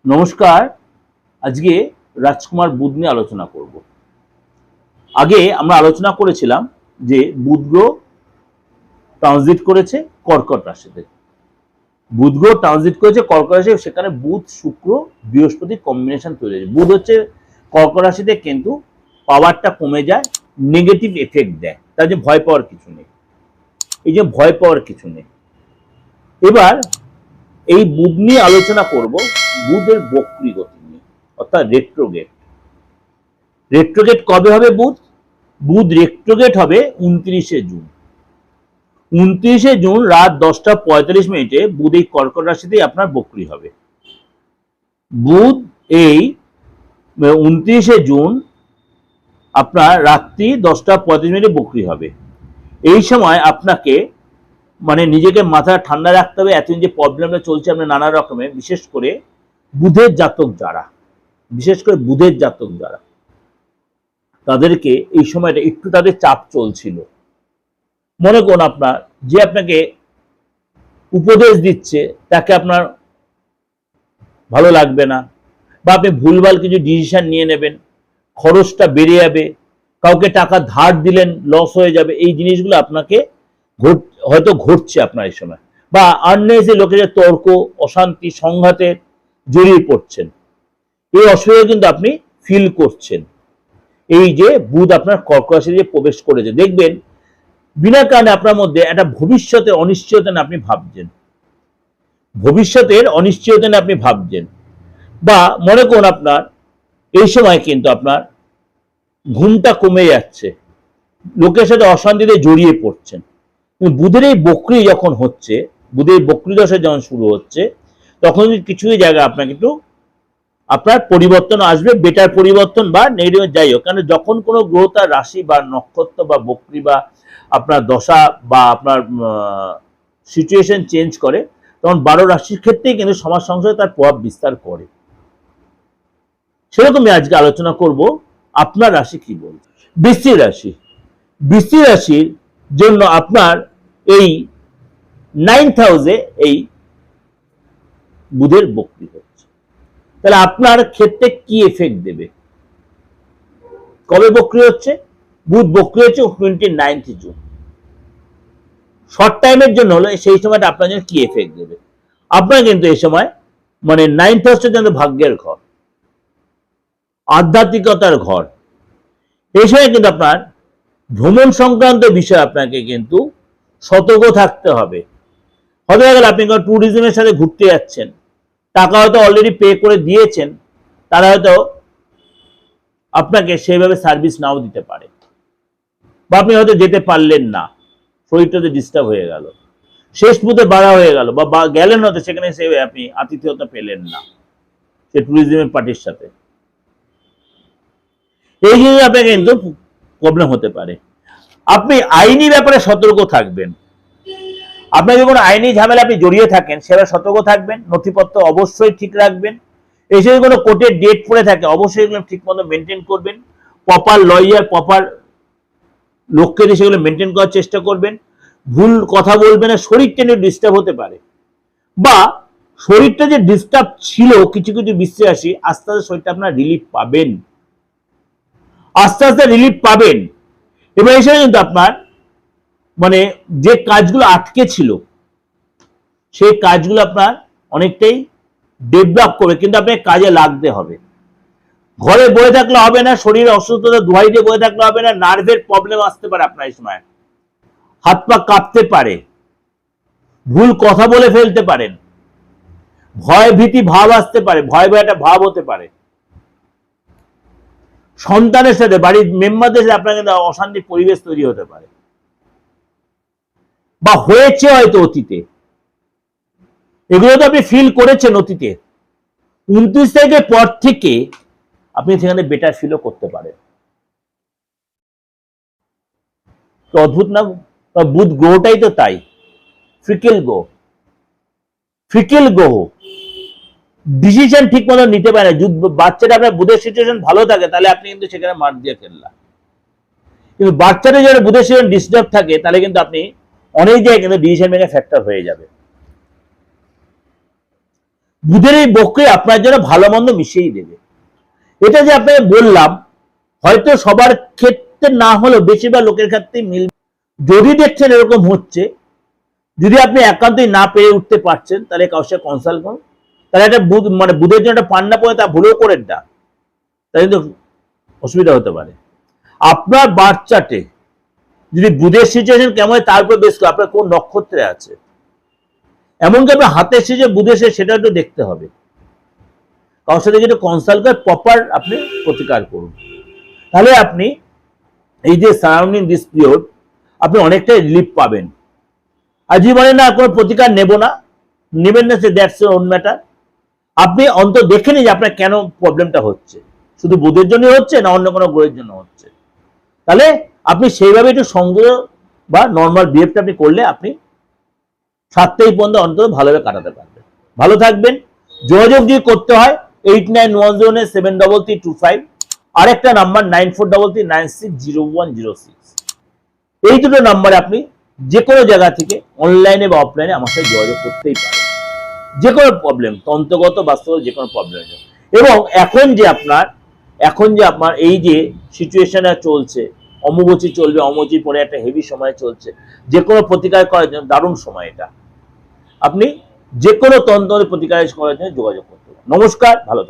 নমস্কার। আজকে রাজকুমার বুধ নিয়ে আলোচনা করব। আগে আমরা আলোচনা করেছিলাম যে বুধ গ্রহ ট্রানজিট করেছে কর্কট রাশিতে। বুধ গ্রহ ট্রানজিট করেছে কর্কট রাশি, সেখানে বুধ শুক্র বৃহস্পতি কম্বিনেশন তৈরি হয়েছে। বুধ হচ্ছে কর্কট রাশিতে, কিন্তু পাওয়ারটা কমে যায়, নেগেটিভ এফেক্ট দেয়। তার যে ভয় পাওয়ার কিছু নেই, এই যে ভয় পাওয়ার কিছু নেই। এবার এই বুধ নিয়ে আলোচনা করব, বুধের বক্রী গতি নিয়ে, অর্থাৎ রেট্রোগেট। রেট্রোগেট কবে হবে? বুধ রেট্রোগেট হবে 29শে জুন। 29শে জুন রাত 10টা 45 বুধ এই কর্কট রাশিতেই আপনার বক্রী হবে। বুধ এই 29শে জুন আপনার রাত্রি 10টা 35 বক্রী হবে। এই সময় আপনাকে নিজেকে মাথা ঠান্ডা রাখতে হবে। এতদিন যে প্রবলেমটা চলছে আপনার নানা রকমের, বিশেষ করে বুধের জাতক যারা, তাদেরকে এই সময়টা একটু তাদের চাপ চলছিল। মনে করুন আপনার যে আপনাকে উপদেশ দিচ্ছে তাকে আপনার ভালো লাগবে না, বা আপনি ভুলভাল কিছু ডিসিশন নিয়ে নেবেন, খরচটা বেড়ে যাবে, কাউকে টাকা ধার দিলেন লস হয়ে যাবে। এই জিনিসগুলো আপনাকে হয়তো ঘটছে আপনার এই সময়, বা আননেসেসারি লোকের তর্ক, অশান্তি, সংঘাতে জড়িয়ে পড়ছেন। এই অসুবিধা কিন্তু আপনি ফিল করছেন। এই যে বুধ আপনার কর্কট রাশিতে প্রবেশ করেছে, দেখবেন বিনা কারণে আপনার মধ্যে একটা ভবিষ্যতের অনিশ্চয়তা আপনি ভাবছেন, বা মনে করুন আপনার এই সময় কিন্তু আপনার ঘুমটা কমে যাচ্ছে, লোকের সাথে অশান্তিতে জড়িয়ে পড়ছেন। বুধের এই বক্রী যখন হচ্ছে, বুধের বক্রী দশা যখন শুরু হচ্ছে, তখন কিছু জায়গায় আপনাকে একটু আপনার পরিবর্তন আসবে, বেটার পরিবর্তন বা নেগেটিভ যাই হোক। কারণ যখন কোনো গ্রহ তার রাশি বা নক্ষত্র বা বক্রী বা আপনার দশা বা আপনার সিচুয়েশন চেঞ্জ করে, তখন 12 রাশির ক্ষেত্রেই কিন্তু সমাজ সংসারে তার প্রভাব বিস্তার করে। সেরকমই আজকে আলোচনা করব আপনার রাশি কি বলছে। বৃশ্চিক রাশির জন্য আপনার এই 9th হাউসে এই বুধের বক্রী হচ্ছে, তাহলে আপনার ক্ষেত্রে কি এফেক্ট দেবে? কবে বক্রী হচ্ছে? বুধ বক্রী হচ্ছে 29 জুন। শর্ট টাইমের জন্য হলো, সেই সময়টা আপনার জন্য কি এফেক্ট দেবে? আপনার কিন্তু এই সময় 9th হাউসটা যেন ভাগ্যের ঘর, আধ্যাত্মিকতার ঘর। এই সময় কিন্তু আপনার ভ্রমণ সংক্রান্ত বিষয়ে আপনাকে কিন্তু সতর্ক থাকতে হবে। হতে গেলে আপনি ট্যুরিজমের সাথে ঘুরতে যাচ্ছেন, টাকা হয়তো অলরেডি পে করে দিয়েছেন, তারা হয়তো আপনাকে সেইভাবে সার্ভিস নাও দিতে পারে, বা আপনি হয়তো যেতে পারলেন না, শরীরটাতে ডিস্টার্ব হয়ে গেল, শেষ মুহূর্তে বাধা হয়ে গেল, বা গেলেন হয়তো সেখানে সে আপনি আতিথেয়তা পেলেন না সে ট্যুরিজমের পার্টির সাথে। এই জন্য আপনাকে কিন্তু প্রবলেম হতে পারে। আপনি আইনি ব্যাপারে সতর্ক থাকবেন। আপনার যদি কোনো আইনি ঝামেলা আপনি জড়িয়ে থাকেন, সেটা সতর্ক থাকবেন। নথিপত্র অবশ্যই ঠিক রাখবেন। এই যদি কোনো কোর্টের ডেট পড়ে থাকে, অবশ্যই এগুলো ঠিক মতো মেনটেন করবেন। প্রপার লয়ার, প্রপার লোককে দিয়ে সেগুলো মেনটেন করার চেষ্টা করবেন। ভুল কথা বলবেন না, শরীরটা নিয়ে ডিস্টার্ব হতে পারে, বা শরীরটা যে ডিস্টার্ব ছিল কিছু কিছু বিশ্বাসী, আস্তে আস্তে শরীরটা আপনার রিলিফ পাবেন। এবং এই সময় কিন্তু আপনার যে কাজগুলো আটকে ছিল, সেই কাজগুলো আপনার অনেকটাই ডেভেলপ করবে, কিন্তু আপনাকে কাজে লাগতে হবে। ঘরে বসে থাকলে হবে না, শরীরে অসুস্থতা দোহাই দিয়ে বসে থাকলে হবে না। নার্ভের প্রবলেম আসতে পারে আপনার এই সময়, হাত পা কাঁপতে পারে, ভুল কথা বলে ফেলতে পারেন, ভয় ভীতি ভাব আসতে পারে, ভয় একটা ভাব হতে পারে। সন্তানের সাথে, বাড়ির মেম্বারদের সাথে আপনার কিন্তু অশান্তির পরিবেশ তৈরি হতে পারে, বা হয়েছে হয়তো অতীতে। এগুলো তো আপনি ফিল করেছেন অতীতে। 29 তারিখের পর থেকে আপনি সেখানে বেটার ফিলও করতে পারেন। তো অদ্ভুত না? বুধ গ্রহটাই তো তাই, ফিকেল গ্রহ। ডিসিশন ঠিক মতো নিতে পারে। বাচ্চাটা আপনার বুধের সিচুয়েশন ভালো থাকে, তাহলে আপনি কিন্তু সেখানে মার দিয়ে খেললাম। কিন্তু বাচ্চাটা যারা বুধের সিচুয়েশন ডিস্টার্ব থাকে, তাহলে কিন্তু আপনি অনেক জায়গায় কিন্তু ডিসিশন মেকিং ফ্যাক্টর হয়ে যাবে। বুধের এই বক্রে আপনার জন্য ভালো মন্দ মিশিয়েই দেবে। এটা যে আপনাকে বললাম, হয়তো সবার ক্ষেত্রে না হলেও বেশিরভাগ লোকের ক্ষেত্রে মিলবে। যদি দেখছেন এরকম হচ্ছে, যদি আপনি একান্তই না পেরে উঠতে পারছেন, তাহলে কারোর সাথে কনসাল্ট করুন। তাহলে একটা বুধের জন্য একটা পান্না পড়ে তা ভুলেও করেন না, তাই কিন্তু অসুবিধা হতে পারে। আপনার বার্থ চার্টে যদি বুধের সিচুয়েশন কেমন হয় তার উপর বেশ করে আপনার কোন নক্ষত্রে আছে, এমনকি আপনার হাতের সিজে বুধের সেটা একটু দেখতে হবে। কারোর সাথে যেটা কনসাল্ট করে প্রপার আপনি প্রতিকার করুন, তাহলে আপনি এই যে সারাউন্ডিং দিস পিরিয়ড আপনি অনেকটাই রিলিফ পাবেন। আর যদি বলেন না কোনো প্রতিকার নেব না, নেবেন না, সে দ্যাটস ইওর ওন ম্যাটার। আপনি অন্তত দেখে নিন যে আপনার কেন প্রবলেমটা হচ্ছে, শুধু বুধের জন্য হচ্ছে না অন্য কোনো গ্রহের জন্য হচ্ছে। তাহলে আপনি সেইভাবে একটু সংযম বা নর্মাল বিহেভটা আপনি করলে আপনি 7 তারিখ পর্যন্ত অন্তত ভালোভাবে কাটাতে পারবেন। ভালো থাকবেন। যোগাযোগ যদি করতে হয় 8910733325, আরেকটা নাম্বার 9433960106। এই দুটো নাম্বারে আপনি যে কোনো জায়গা থেকে অনলাইনে বা অফলাইনে আমার সাথে যোগাযোগ করতেই পারেন, যে কোনো প্রবলেম, তন্ত্রগত বাস্তব যে কোনো প্রবলেম। এবং এখন যে আপনার এই যে সিচুয়েশনে চলছে, অম্বুবাচী চলবে, অম্বুবাচীর পরে একটা হেভি সময় চলছে, যে কোনো প্রতিকার করার জন্য দারুণ সময় এটা। আপনি যে কোনো তন্ত্রের প্রতিকার করার জন্য যোগাযোগ করতে পারেন। নমস্কার, ভালো থাকবেন।